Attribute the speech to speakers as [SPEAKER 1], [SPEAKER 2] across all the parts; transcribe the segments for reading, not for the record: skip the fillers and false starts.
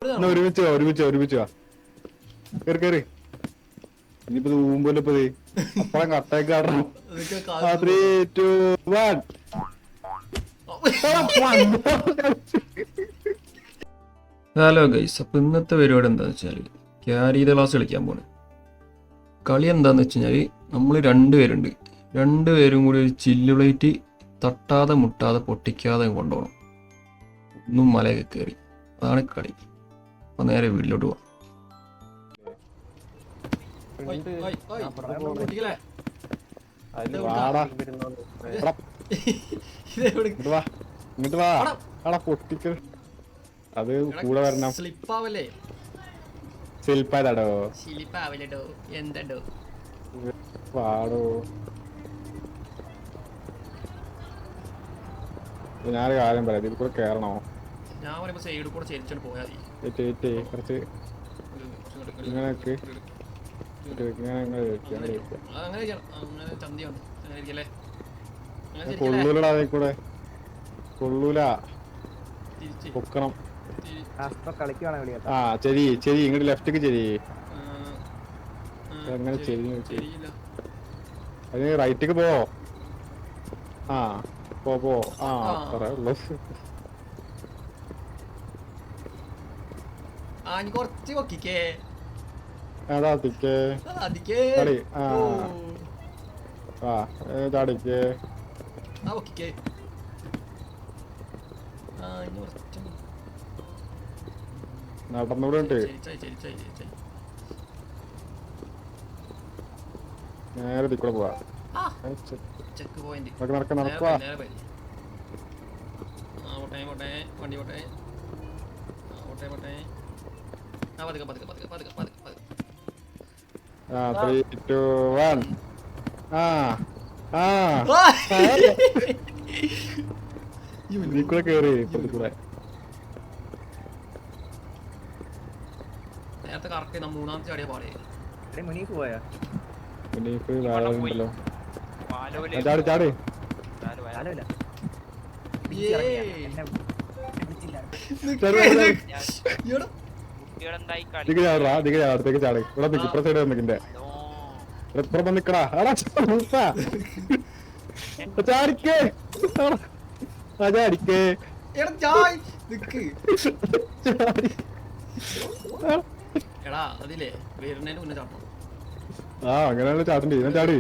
[SPEAKER 1] ഒരുമിച്ച് കേറി കേറി ഇനിയിപ്പോ ഊമ്പല്ലപ്പോ അപ്പഴം കട്ടയൊക്കെ ആടണം. 3, 2, 1.
[SPEAKER 2] ഹലോ ഗൈസ്, അപ്പോൾ ഇന്നത്തെ പരിപാടി എന്താണെന്ന് വെച്ചാൽ ക്യാരി ദ ക്ലാസ് കളിക്കാൻ പോണ്. കളി എന്താണെന്ന് വെച്ച് കഴിഞ്ഞാൽ നമ്മൾ രണ്ടുപേരും കൂടി ഒരു ചില്ല് പ്ലേറ്റ് തട്ടാതെ മുട്ടാതെ പൊട്ടിക്കാതെ കൊണ്ടുപോകണം. ഒന്നും മലയൊക്കെ കയറി, അതാണ് കളി. അപ്പോൾ നേരെ വീട്ടിലോട്ട് പോവാം.
[SPEAKER 1] അത് കൂടെ വരണം. ശില്പാടോ
[SPEAKER 3] എന്തോ
[SPEAKER 1] പാടോ. ഞാനൊരു കാര്യം പറയാം, ഇതിൽ കൂടെ കേറണോ?
[SPEAKER 3] ഞാൻ പറയുമ്പോ സൈഡിൽ കൂടെ ചെരിച്ചോണ്ട് പോയാൽ
[SPEAKER 1] കുറച്ച് ഇങ്ങനെയൊക്കെ കൊള്ളൂലടാ, അതേ കൂടെ കൊള്ളൂല. പൊക്കണം. ആ ചെരി ഇങ്ങോട്ട് ലെഫ്റ്റക്ക് ചെരി. അങ്ങനെ ചെരി അതിന് റൈറ്റക്ക് പോ. ആ പോ. ആ പറയാ ഉള്ളു.
[SPEAKER 3] കുറച്ച് പൊക്കിക്കേ.
[SPEAKER 1] ഏതാ തിക്കേ ചാടി. ചാടിക്കേ. നടന്നൂടെ നേരെ തിക്കൂടെ പോവാ. നടക്കുവാ. ആ 3, 2, 1. ഇതിക്കൂടെ കേറി ഇപ്പുറത്ത് കൂടെ.
[SPEAKER 3] നേരത്തെ കറക്റ്റ് മൂന്നാമത്തെ ചാടിയ പാടേ
[SPEAKER 1] മുനീഫ് വേറെ ഉണ്ടല്ലോ. ചാടി അടുത്തേക്ക് ചാടി. ഇവിടെ നിക്ക്, ഇപ്പുറ സൈഡ് വന്നിക്കിന്റെ ഇപ്പുറം നിക്കടാ. ചാടിക്കേ ചാടിക്കേ.
[SPEAKER 3] എടാ അതില്ലേ വരുന്നതിന് മുന്നേ ചാട്ടണം.
[SPEAKER 1] ആ അങ്ങനെയാണ് ചാട്ടണ്ടി. ഞാൻ ചാടി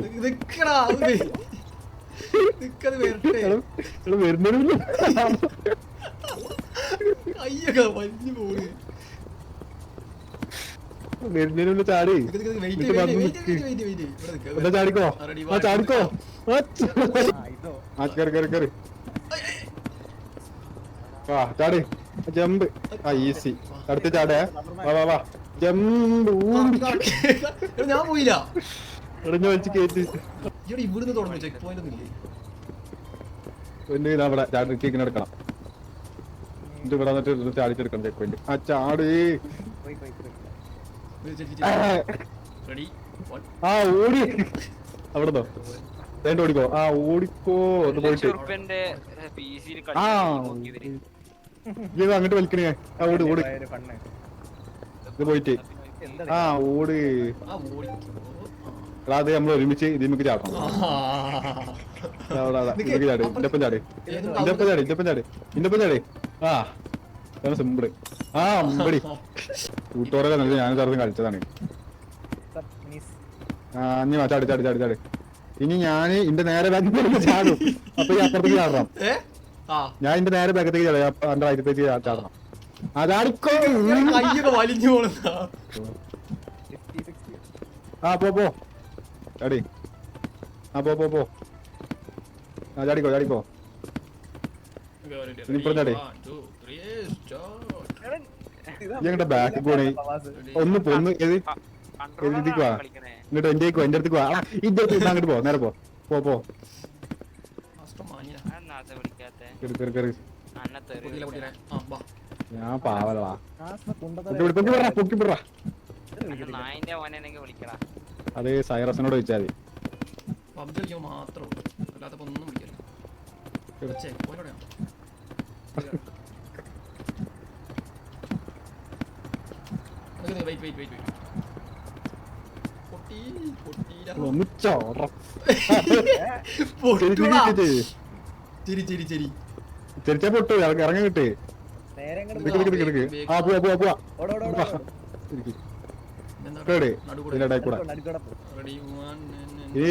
[SPEAKER 1] വരുന്നതിന് വരുന്നതിന് ചാടി. ചാടിക്കോ ചാടിക്കോ. കേറി വാ ചാടി. ജമ്പ്. ആ ഈസി. അടുത്ത് ചാടേ. വാ ജമ്പ്.
[SPEAKER 3] ഞാൻ പോയില്ല.
[SPEAKER 1] ഇടഞ്ഞു വലിച്ച് കയറ്റി.
[SPEAKER 3] ഇവിടുന്ന് തുടങ്ങി ചെക്ക് പോയിന്റ് ഒന്നുമില്ലേ?
[SPEAKER 1] അവിടെ ചാടി എടുക്കണം. ഇവിടെ വന്നിട്ട് ചാടിച്ചെടുക്കണം ചെക്ക് പോയിന്റ്. ആ ചാടി. ആ ഓടി. അവിടെന്നോ വേണ്ട ഓടിക്കോ. ആ ഓടിക്കോ. ഒന്ന് പോയിട്ട് ഇത് അങ്ങോട്ട് വലിക്കണേ. ആ ഓട് ഇത് പോയിട്ട്. ആ ഓട്. അത് നമ്മൾ ഒരുമിച്ച് ഇതിലേക്ക് ചാടണം. ചാടി. ഇന്നപ്പം ചാടി. ആ ഇതാണ് സിമ്പിള്. ആ അമ്പടി കൂട്ടോറൊക്കെ നമുക്ക് ഞാൻ ചേർന്ന് കളിച്ചതാണ്. ആ ഇനി ചാടി. ഇനി ഞാൻ ഇന്റെ നേരെ ബാക്കിലേക്ക് ചാടും. അപ്പൊ ഈ അപ്പുറത്തേക്ക് ചാടണം. ഞാൻ ഇന്റെ നേരെ ബാക്കത്തേക്ക് ചാടാം. എന്റെ റൈറ്റത്തേക്ക് ചാടണം. ആ ചാടിക്കോ.
[SPEAKER 3] വലിഞ്ഞു പോണ.
[SPEAKER 1] ആ പോ ചാടി. ആ പോ. ആ ചാടിക്കോ. ഇനിയിപ്പുറം ചാടി. ഞങ്ങളുടെ ബാക്ക് പോണേ. ഒന്ന് പൊന്ന് എഴുതിക്ക് വാ. ഇങ്ങോട്ട് എന്റെ അടുത്തേക്ക് വാ. ഇന്റെ അടുത്ത് അങ്ങോട്ട് പോ. നേരെ പോ. കേറി. ഞാൻ പാവലവാ. പൊക്കിപ്പിട. അത് സൈറസിനോട് ചോദിച്ചാൽ മതി.
[SPEAKER 3] മാത്രം അല്ലാത്തപ്പോ ഒന്നും വിളിക്കില്ല.
[SPEAKER 1] ഒന്ന് ചോറ ചെരിച്ചാ പൊട്ടു ഇറങ്ങാൻ കിട്ടേ ആ പോവാ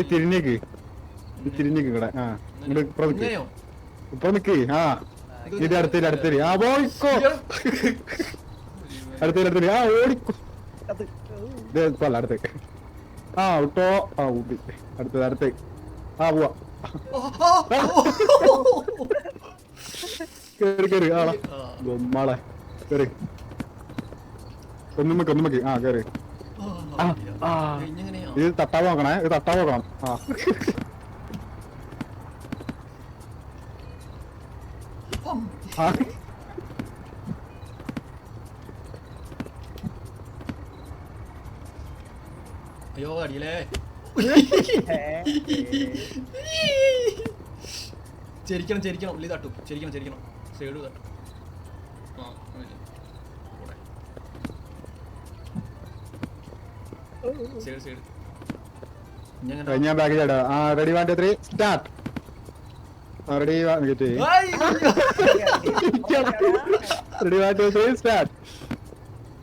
[SPEAKER 1] തിരിഞ്ഞേക്ക് ഇവിടെ ആ ഇങ്ങോട്ട് ഇപ്പൊ നിക്ക് ആ ഇത് അടുത്തേരി ആ പോയിക്കോ അടുത്തേരി ആ ഓടിക്കോ ഇതല്ല അടുത്തേക്ക് ആ വിട്ടോ ആ ഊട്ടി അടുത്തേക്ക് ആ പോവാ കേറി ആളാ ഗൊമ്മാളെ കേറി ഒന്നുമക്ക് ആ കേറി ഇത് തട്ടാവ് നോക്കണേ ഇത് തട്ടാവ് നോക്കണം ആ
[SPEAKER 3] അയ്യോ അടിയിലേ ചെരിക്കണം ഉള്ളി തട്ടും ചെരിക്കണം സൈഡ് തട്ടും സൈഡ്
[SPEAKER 1] ഞാൻ ബാഗ് ചേട്ടാ ആ ready 1 2 3 start ready ready 1 2 3 start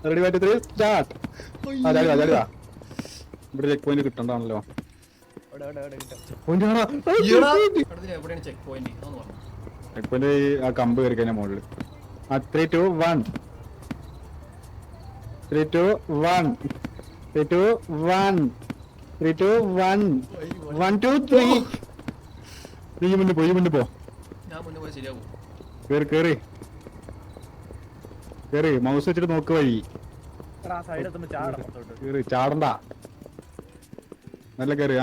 [SPEAKER 1] ready 1 2 3 start ആ ചാടിവാ ഇവിടെ ചെക്ക് പോയിന്റ് കിട്ടണ്ടാണല്ലോ ചെക്ക് പോയിന്റ് ആ കമ്പ് കയറി കഴിഞ്ഞാൽ മുകളിൽ ആ 3 2 1 3 2 1 3 2 1 3 2 1 1 2 3 നീ മുന്നേ പോ
[SPEAKER 3] ഞാൻ മുന്നേ പോയി ശരിയാവും
[SPEAKER 1] കേറി മൗസ് വെച്ചിട്ട് നോക്ക് വഴി കേറി ചാടണ്ട നല്ല കേറി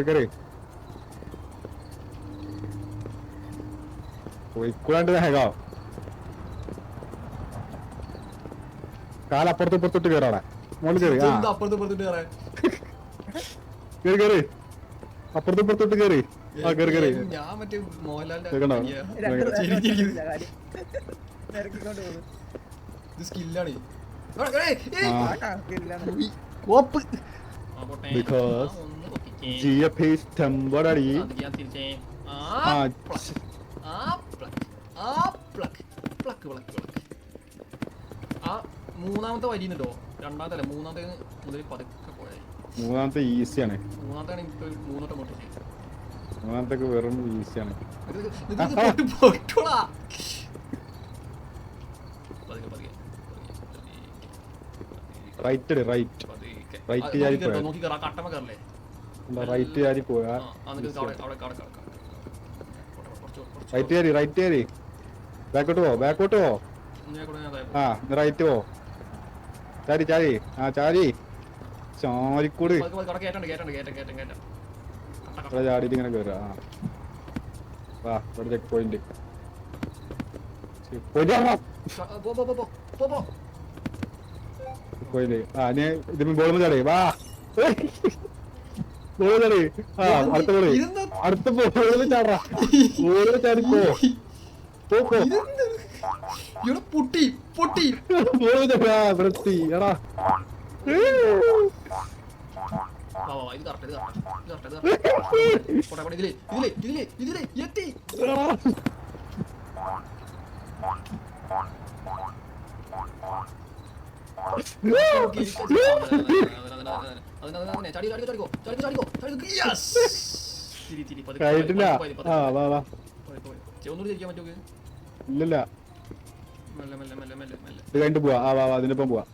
[SPEAKER 1] കേറി പോയിക്കൂടാണ്ട് ഹേഗോ കാലപ്പുറത്ത് ഇപ്പുറത്തോട്ട് കേറാടെ മോള് കേറി ആ കേറി അപ്പുറത്ത് ഇപ്പുറത്തോട്ട് കേറി ആ കേറി
[SPEAKER 3] ഞാൻ മറ്റേ
[SPEAKER 1] കേൾക്കണ്ടോ
[SPEAKER 3] സ്കില്ലാണ്
[SPEAKER 1] because GF is temporary
[SPEAKER 3] മൂന്നാമത്തെ വരിട്ടോ രണ്ടാമത്തെ മൂന്നാമത്തെ മുതൽ പതുക്കെ പോയായി
[SPEAKER 1] മൂന്നാമത്തെ ഈസിയാണ് മൂന്നാമത്തെ വെറും ഈസിയാണ് റൈറ്റ് പോയാ റൈറ്റ് ബാക്കോട്ട് പോ ആ റൈറ്റ് പോ ചാരി ചാരിക്കൂട് ചാടിയിട്ട് ഇങ്ങനെ കേറുക ആ ഇവിടെ ചെക്ക് പോയിന്റ് ആ നീ ഇതിന് ബോൾ ചാടി വാ ബോൾ ചാടി ആ അടുത്ത ബോളിൽ ചാടാ ബോളിൽ ചാടിപ്പോ
[SPEAKER 3] പൊട്ടി
[SPEAKER 1] ബോളിൽ ചാടാ വൃത്തി എടാ
[SPEAKER 3] ഇതിലെ എത്തി
[SPEAKER 1] ഇല്ലല്ല ഇത് കഴിഞ്ഞിട്ട് പോവാ ആ വാ അതിനൊപ്പം പോവാ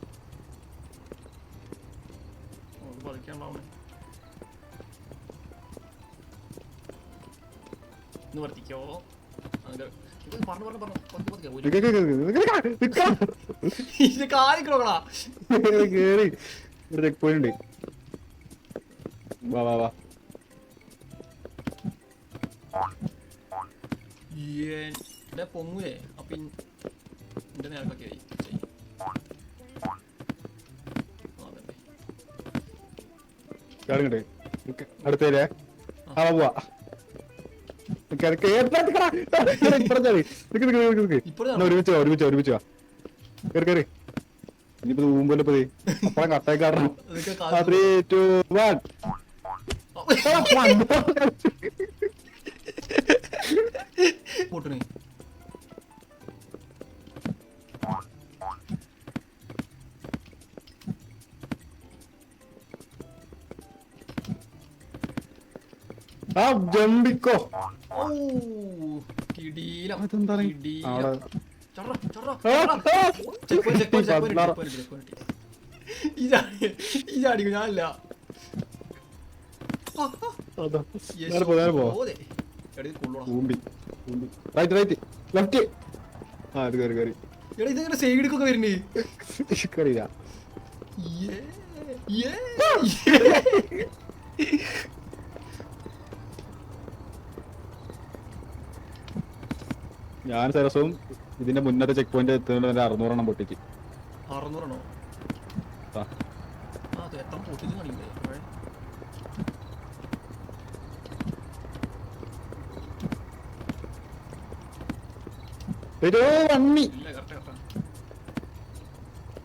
[SPEAKER 3] വർത്തിക്കോ
[SPEAKER 1] കേറി ഇവിടെ ചെക്ക് പോയിന്റ് വാ
[SPEAKER 3] പൊങ്ങുവേ അപ്പൊ എന്റെ നേരൊക്കെ
[SPEAKER 1] അടുത്തേരെ ആ പോവാ ഒരുമിച്ച് കേറി കേറി ഇനിയിപ്പോ ഊമ്പല്ലോ ഇപ്പൊ അപ്പഴം കട്ടേക്ക് കാട്ടണം.
[SPEAKER 3] അതൊക്കെ
[SPEAKER 1] 3, 2, 1.
[SPEAKER 3] പൊട്ടണേ.
[SPEAKER 1] ആ ജമ്പിക്കോ.
[SPEAKER 3] ഓ കിടീലം.
[SPEAKER 1] അതെന്താണ്
[SPEAKER 3] കിടീലം.
[SPEAKER 1] അവിടെ
[SPEAKER 3] ചൊറ, ചൊറ,
[SPEAKER 1] ആ,
[SPEAKER 3] ചൊറ.
[SPEAKER 1] ആ.
[SPEAKER 3] Check point, check point, check point,
[SPEAKER 1] പതിനാറ്.
[SPEAKER 3] check point, check point. ഈ ചാടിക്കും ഞാനല്ല.
[SPEAKER 1] അതാ. നേരെ പോ നേരെ പോ.
[SPEAKER 3] ഓതെ. എടാ ഇത് കൊള്ളൂടാ.
[SPEAKER 1] ഊമ്പി റൈറ്റ് ലെഫ്റ്റ്. ആ ഇത് കയറി കയറി
[SPEAKER 3] എടാ ഇതെങ്ങനെ സൈഡിക്കൊക്കെ വരുന്നേ?
[SPEAKER 1] കയറിയില്ല.
[SPEAKER 3] യേ, യേ,
[SPEAKER 1] ഞാൻ സരസവും ഇതിന്റെ മുന്നത്തെ ചെക്ക് പോയിന്റ് എത്തുന്ന 600 പൊട്ടിച്ച്.
[SPEAKER 3] 600
[SPEAKER 1] ആ.
[SPEAKER 3] അത് എത്ര പൊട്ടിച്ച് കാണിക്കില്ലേ?
[SPEAKER 1] ഒരു വണ്ണി
[SPEAKER 3] ഇല്ല കറക്റ്റ്.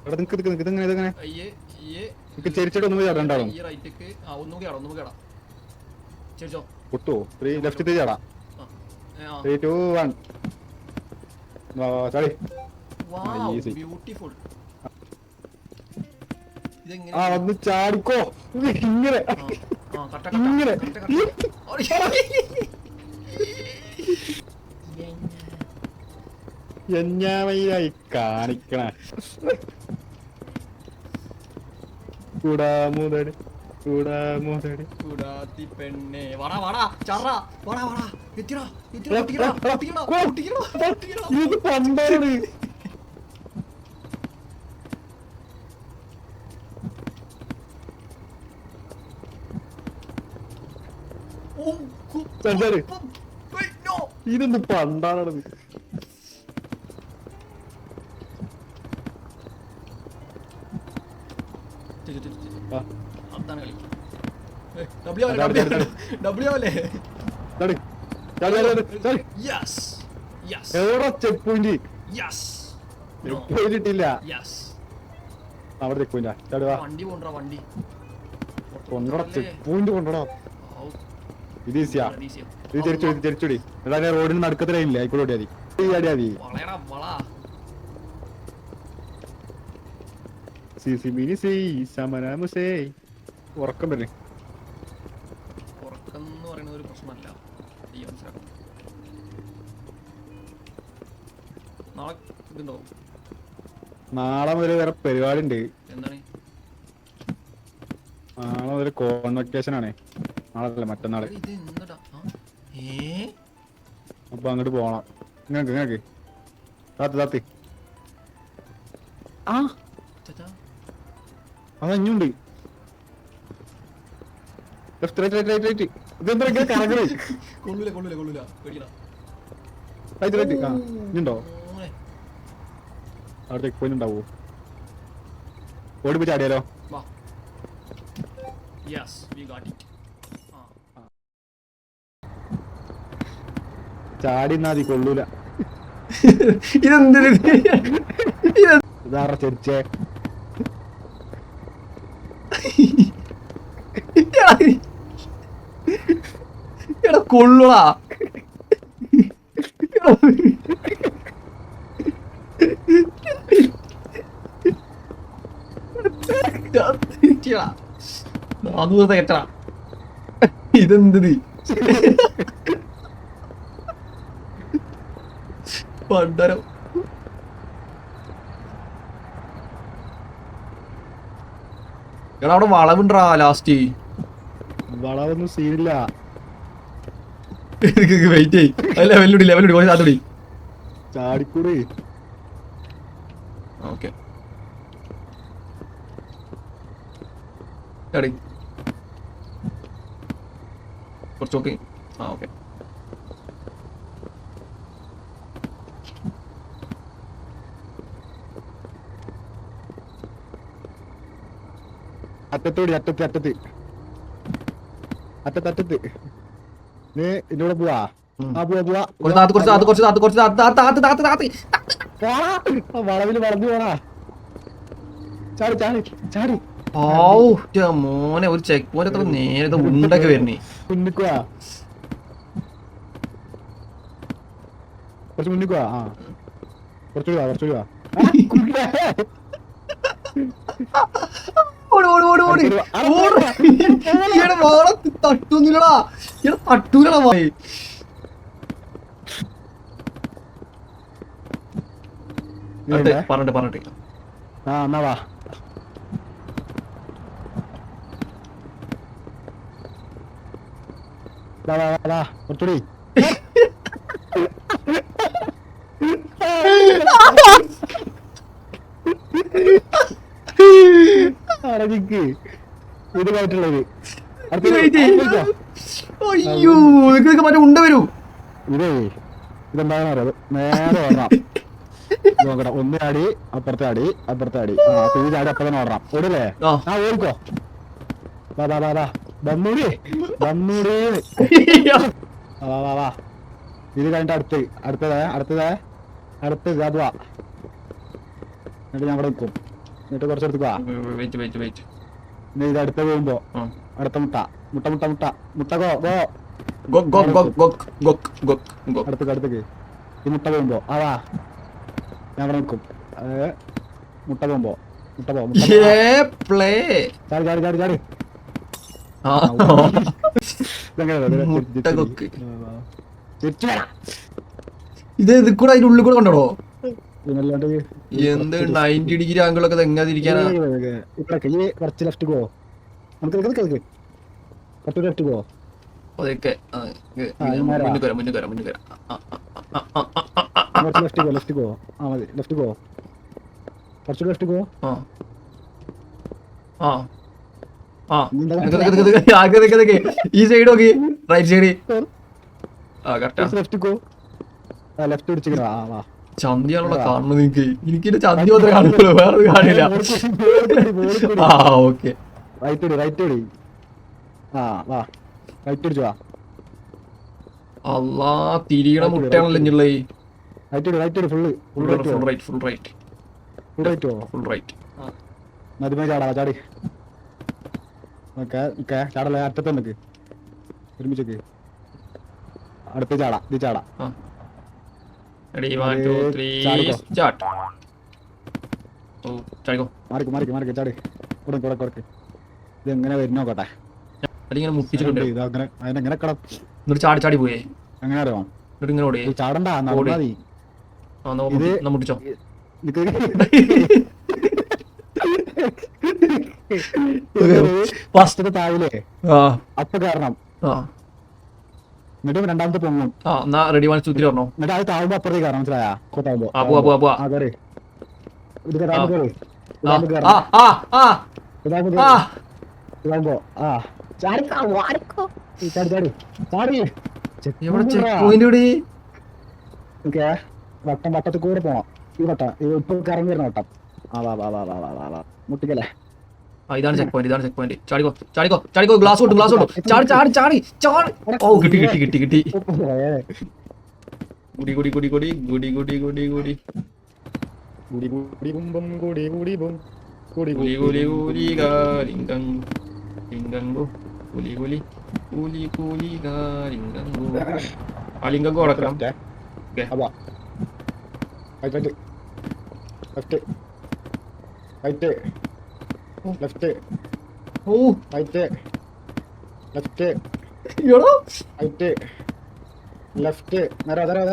[SPEAKER 1] ഇവിടെ നിക്ക് ഇതെങ്ങനെ
[SPEAKER 3] അയ്യേ അയ്യേ.
[SPEAKER 1] നിക്ക് ചെരിച്ചിട്ട് ഒന്നും ചാടണ്ടാവും.
[SPEAKER 3] ഈ റൈറ്റിക്ക് ഒന്നും കേടാ. ചെരിച്ചോ.
[SPEAKER 1] പൊട്ടുവോ? ലെഫ്റ്റ് ചാടാ. 3, 2, 1. ചാടി. easy.
[SPEAKER 3] ബ്യൂട്ടിഫുൾ. ഇതെങ്ങനെ?
[SPEAKER 1] ആ ഒന്ന് ചാടിക്കോ. ഇങ്ങനെ ഇങ്ങനെ എന്നായി കാണിക്കണ കൂടാമുതടി
[SPEAKER 3] കൂടാത്തി പെണ്ണെ വാടാ വാടാ ചറ വാടാ വാടാ എത്തിടാ എത്തിടാ
[SPEAKER 1] ഇത് പണ്ടാണ്. ഇതൊന്ന് പണ്ടാണത്.
[SPEAKER 3] അതാണ് കളി. ഡബ്ല്യു അല്ലേ?
[SPEAKER 1] എവിടെ ചെക്ക് പോയിന്റ്?
[SPEAKER 3] യെസ്
[SPEAKER 1] പോയിന്റ് ഇട്ടില്ല.
[SPEAKER 3] യെസ്.
[SPEAKER 1] അവിടെ ചെക്ക് പോയിന്റാ. ചാടുവാ.
[SPEAKER 3] വണ്ടി കൊണ്ടുവാ വണ്ടി.
[SPEAKER 1] കൊണ്ടടാ ചെക്ക് പോയിന്റ് കൊണ്ടടാ. ഇത് ഈസിയാ. ഇത് ചെരിച്ചോടി. എടാ ഞാൻ റോഡിന് നടുക്കത്തിലായില്ലേ? ആയിക്കോട്ടെ ഓടിയാ മതി. ആടിയാ മതി.
[SPEAKER 3] വളയടാ വള.
[SPEAKER 1] ഉറക്കം വരണേ.
[SPEAKER 3] ഉറക്കം എന്ന് പറയുന്നത് ഒരു പ്രശ്നമല്ല. ഈ മനസ്സിലാക്കണം. നാളെ ഇതുണ്ടോ?
[SPEAKER 1] നാളെ മുതൽ വേറെ പരിപാടി ഉണ്ട്.
[SPEAKER 3] എന്താണ്?
[SPEAKER 1] നാളെ മുതൽ കോൺവെക്കേഷൻ ആണേ. നാളെ മറ്റന്നാള്.
[SPEAKER 3] ഇത് എന്താ?
[SPEAKER 1] അപ്പൊ അങ്ങോട്ട് പോണം. ഇങ്ങക്ക് താത്തി ആ അത് അഞ്ഞുണ്ട്. ഇതെന്താ കറങ്ങണേ?
[SPEAKER 3] കൊള്ളൂല പേടിക്കടാ.
[SPEAKER 1] റൈറ്റ് ആ ഇഞ്ഞുണ്ടോ? അവിടെ ചെക്ക് പോയിന്റ് ഉണ്ടാവോ? ഓടിപ്പോ ചാടിയാലോ?
[SPEAKER 3] Yes we got it.
[SPEAKER 1] ചാടി നാതി കൊള്ളൂല.
[SPEAKER 2] ഇതെന്തൊരു
[SPEAKER 1] ഇതാറ ചെരിച്ചേ.
[SPEAKER 2] എടാ കൊള്ളൂടാ. ഇതെന്തത് പണ്ടരം. എടാ അവിടെ വളവുണ്ടാ ലാസ്റ്റ്.
[SPEAKER 1] വളവൊന്നും സീനില്ല.
[SPEAKER 2] വെയിറ്റ് ചെയ്. ലെവലിലൂടി കുറച്ച് താത്തോടി.
[SPEAKER 1] ചാടിക്കൂടെ.
[SPEAKER 2] ഓക്കെ ചാടി കുറച്ച് ഓക്കെ. ആ ഓക്കെ
[SPEAKER 1] അറ്റത്തോടി അറ്റത്ത് നീ എന്നോട് പോവാ. ആ പോവാ.
[SPEAKER 2] കുറച്ച്
[SPEAKER 1] പോടാ വളവില് വളഞ്ഞു പോടാ ചാടി ചാടി ചാടി
[SPEAKER 2] ആവൂ ന്റെ മോനെ ഒരു ചെക്ക് പോയിന്റ് എത്ര നേരത്തെ ഉണ്ടൊക്കെ വരുന്നേ
[SPEAKER 1] മുന്നിക്കുവാ കുറച്ച് മുന്നിക്കുവാ ആ കുറച്ചുകൂടി വാ കുറച്ചുകൂടി വാ
[SPEAKER 2] ഓട് ഓട് ഓട് ഓട് ഈയുടെ വാള തട്ടൊന്നുമില്ലടാ ഈയുടെ തട്ടൂലടാ വായി പറഞ്ഞിട്ട് പറഞ്ഞിട്ട്
[SPEAKER 1] ആ എന്നാ വാ വാ വാ വാ കുറച്ചുകൂടി അടങ്ങിക്ക് ഇത് പോയിട്ടുള്ളത്
[SPEAKER 2] അയ്യോ ഇതൊക്കെ മറ്റേ ഉണ്ട വരൂ
[SPEAKER 1] ഇതേ ഇതെന്താണെന്ന് അറിയാം നേരെ ഓടണം നോക്കണം ഒന്ന് ചാടി അപ്പുറത്തെ അടി അപ്പുറത്തെ അടി ആ അപ്പൊ ഈ ചാടി അപ്പൊ തന്നെ ഓടണം ഓടില്ലേ
[SPEAKER 2] ആ
[SPEAKER 1] ആ ഓടിക്കോ വാ വാ വാ വാ വന്നൂടി വന്നൂടി വാ വാ വാ ഇത് കഴിഞ്ഞിട്ട് അടുത്തത് അത് വാ എന്നിട്ട് ഞാൻ ഇവിടെ നിൽക്കും എന്നിട്ട് കുറച്ചെടുത്ത് വാ
[SPEAKER 2] വെയിറ്റ് വെയിറ്റ് വെയിറ്റ്
[SPEAKER 1] ഇനി ഇത് അടുത്ത പോകുമ്പോ അടുത്ത മുട്ട മുട്ട മുട്ട മുട്ട മുട്ട ഗോ ഗോ
[SPEAKER 2] ഗോക്ക് ഗോക്ക് ഗോക്ക് ഗോക്ക് ഗോക്ക് ഗോക്ക് ഗോക്ക്
[SPEAKER 1] അടുത്തേക്ക് ഈ മുട്ട പോകുമ്പോ ആ വാ ഞാൻ ഇവിടെ നിൽക്കും മുട്ട പോകുമ്പോ മുട്ട പോ
[SPEAKER 2] പ്ലേ
[SPEAKER 1] ചാടി ചാടി ചാടി ചാടി
[SPEAKER 2] മുട്ട കൊക്ക്
[SPEAKER 1] തിരിച്ചു വരാം
[SPEAKER 2] ഇത് ഇത് കൂടെ അതിന്റെ ഉള്ളിൽ കൂടെ കണ്ടോ
[SPEAKER 1] പിന്നല്ലാണ്ട്
[SPEAKER 2] എന്ത് 90 ഡിഗ്രി ആംഗിളൊക്കെ തെങ്ങാതിരിക്കാനാ
[SPEAKER 1] ഇപ്പഴൊക്കെ ഈ കുറച്ച് ലെഫ്റ്റ് പോ നമുക്ക് കുറച്ച് ലെഫ്റ്റ് പോ
[SPEAKER 2] അതൊക്കെ മുന്നിൽ വരാം മുന്നിൽ വരാം മുന്നിൽ വരാം
[SPEAKER 1] ലെഫ്റ്റ് പോ ആ മതി ലെഫ്റ്റ് പോ കുറച്ച് ലെഫ്റ്റ് പോ
[SPEAKER 2] ഈ സൈഡ് നോക്കി റൈറ്റ് സൈഡ് ആ കറക്റ്റാ
[SPEAKER 1] ലെഫ്റ്റ് പോ ആ ലെഫ്റ്റ് പിടിച്ചിരിക്കണോ ആ വാ
[SPEAKER 2] ചന്തിയാണല്ലോ കാണുന്നത് നിനക്ക് എനിക്കിന്റെ ചന്തി മാത്രമേ കാണുള്ളൂ വേറെ കാണില്ല ആ ഓക്കെ
[SPEAKER 1] റൈറ്റ് ഓടി ആ വാ റൈറ്റ് പിടിച്ചു വാ
[SPEAKER 2] അല്ലാ തിരിയണ മുട്ടയാണല്ലോ ഇഞ്ഞുള്ളേ
[SPEAKER 1] റൈറ്റ് ഓടി full right
[SPEAKER 2] full right
[SPEAKER 1] full right പോ
[SPEAKER 2] ഫുൾ റൈറ്റ്
[SPEAKER 1] മതിമേ ചാടാ ചാടി ഓക്കെ ഓക്കെ ചാടല്ലേ അറ്റത്ത് നിനക്ക് ഒരുമിച്ചേക്ക് അടുത്ത് ചാടാ ഇത് ചാടാ
[SPEAKER 2] Ready, 1, 2, 3, start. Oh, ചാടിക്കോ.
[SPEAKER 1] മാറിക്ക് ചാടി കൊടുക്ക് ഇത് എങ്ങനെ വരുന്ന നോക്കട്ടെ
[SPEAKER 2] അതിങ്ങനെ മുട്ടിച്ചിട്ടുണ്ട്
[SPEAKER 1] ഇത് അങ്ങനെ അതിനെങ്ങനെ കടം
[SPEAKER 2] എന്നിട്ട് ചാടി ചാടി പോയേ
[SPEAKER 1] അങ്ങനെ അറിയാം
[SPEAKER 2] എന്നിട്ട് ഇങ്ങനെ ഓടിയേ
[SPEAKER 1] ചാടണ്ട നടന്നാ മതി
[SPEAKER 2] ഇത് മുട്ടിച്ചോ
[SPEAKER 1] ഫസ്റ്റ് താഴില്ലേ
[SPEAKER 2] ആ
[SPEAKER 1] അപ്പൊ കാരണം
[SPEAKER 2] ആ
[SPEAKER 1] എന്നിട്ട് രണ്ടാമത്തെ പൊങ്ങും
[SPEAKER 2] ആ എന്നാ റെഡി 1 2 3 പറഞ്ഞോ
[SPEAKER 1] എന്നിട്ട് അത് താഴുമ്പോ അപ്പുറത്തേക്ക് കയറാം മനസ്സിലായാ താഴുമ്പോ
[SPEAKER 2] ആ പോവാ
[SPEAKER 1] ആ കയറി ഇത് കയറി ഇതാകുമ്പോ ആ ചാടി ചാടി
[SPEAKER 2] എവിടെ ചെക്ക് പോയിന്റ് ഇവിടെ
[SPEAKER 1] ഓക്കെ വട്ടത്തിൽ കൂടെ പോണം ഈ വട്ടം ഇപ്പൊ കറങ്ങി വരുന്ന വട്ടം ആ വാ വാ വാ വാ വാ വാ വാ മുട്ടിക്കല്ലേ
[SPEAKER 2] ആ ഇതാണ് ചെക്ക് പോയിന്റ് ചാടിക്കോ ഗ്ലാസ് കൊണ്ടു ചാടി ഓ കിട്ടി ലിംഗം അടക്കണം
[SPEAKER 1] ലെഫ്റ്റ്
[SPEAKER 2] ഓ
[SPEAKER 1] റൈറ്റ് ലെഫ്റ്റ്
[SPEAKER 2] എടാ
[SPEAKER 1] റൈറ്റ് ലെഫ്റ്റ് നേരാ